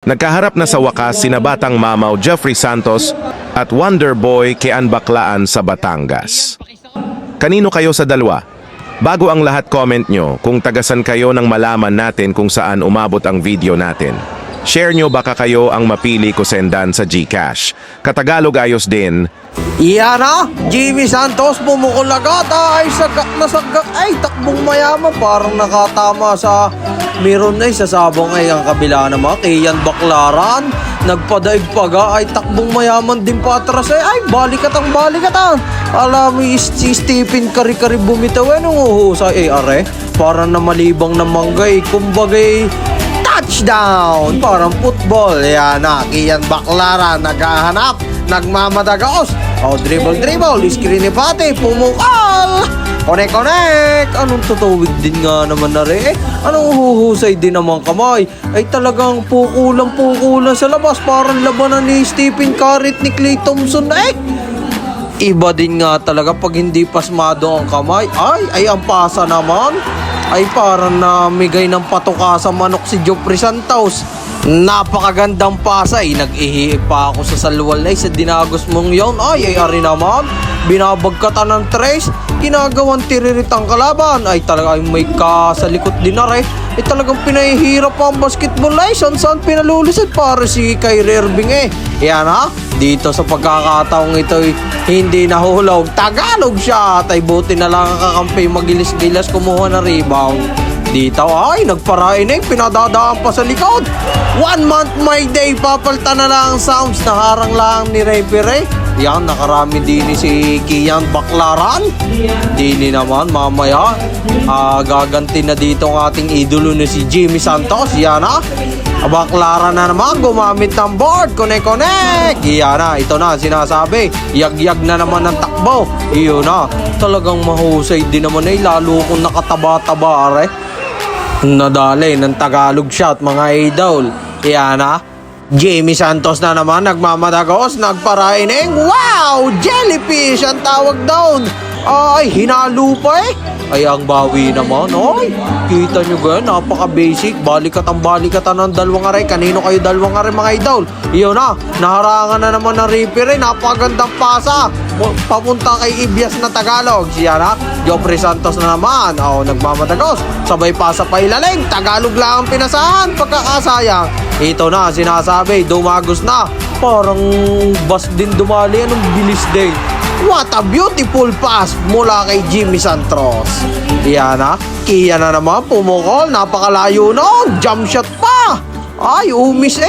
Nagkaharap na sa wakas sina Batang Mamaw Jeffrey Santos at Wonder Boy Kian Baklaan sa Batangas. Kanino kayo sa dalawa? Bago ang lahat, comment nyo kung tagasan kayo nang malaman natin kung saan umabot ang video natin. Share nyo baka kayo ang mapili ko sendan sa GCash. Katagalog ayos din. Iyan na, Jimmy Santos pumukol agad. Ay, sagak na sagak. Ay, takbong mayaman. Parang nakatama sa meron ay sa sabong ay ang kabila naman. Kian Baklaran. Nagpadaig paga ay takbong mayaman din patras ay balikatang balikatan. Alam mo si Stephen Kari-Kari bumitaw nung uhusay are. Parang na malibang na manggay. Kumbagay touchdown. Parang football. Yan na, Kian Baklaran naghahanap. Nagmamadagos. Dribble, screen ni Pati, pumukal! Connect! Anong tutuwid din nga naman na rin? Anong huhusay din naman kamay? Ay talagang pukulan sa labas. Parang labanan ni Stephen Curry at ni Klay Thompson Iba din nga talaga pag hindi pasmado ang kamay. Ay ang pasa naman. Ay parang namigay ng patuka sa manok si Jeffrey Santos. Napakagandang pasa nag-ihi pa ako sa salwal sa dinagos mong yon. Ay ari naman. Binabagkatan ng tres. Ginagawang tiririt ang kalaban. Ay talaga may kasalikot din na rin. Ay talagang pinahihirap pa ang basketball saan pinalulusad para si Kyrie Irving Yan dito sa pagkakataong ito hindi nahulog. Tagalog siya. Ay buti na lang ang kakampi magilis-gilas kumuha na rebound. Dito nagparain pinadadaan pa sa likod. 1 month my day, papalta na lang ang sounds. Naharang lang ni referee. Yan, nakarami din si Kian Baklaran. Dini naman mamaya gaganti na dito ang ating idolo na si Jimmy Santos. Yan Baklaran na naman gumamit ng board. Connect. Yan ito na sinasabi. Yag-yag na naman ng takbo. Iyon talagang mahusay din naman lalo kung nakataba-taba nadali ng Tagalog shot mga idol. Yan Jimmy Santos na naman nagmamadagos, nagparaining. Wow! Jellyfish ang tawag down. Ay, hinalo pa Ay, ang bawi naman. Ay, kita nyo ganyan, napaka-basic. Balikatan ng dalawang aray. Kanino kayo dalawang aray mga idol? Iyon naharangan na naman ng referee. Napakagandang pasa. Papunta kay Ibias na Tagalog. Siya Jeffrey Santos na naman. Nagmamadagos. Sabay pasa pa ilalim. Tagalog lang ang pinasahan. Pagkakasayang. Ito na, sinasabi. Dumagos na. Parang bus din dumali. Anong bilis din. What a beautiful pass mula kay Jimmy Santos. Yan Kian na naman pumukol. Napakalayo nun. Jump shot pa. Ay, umis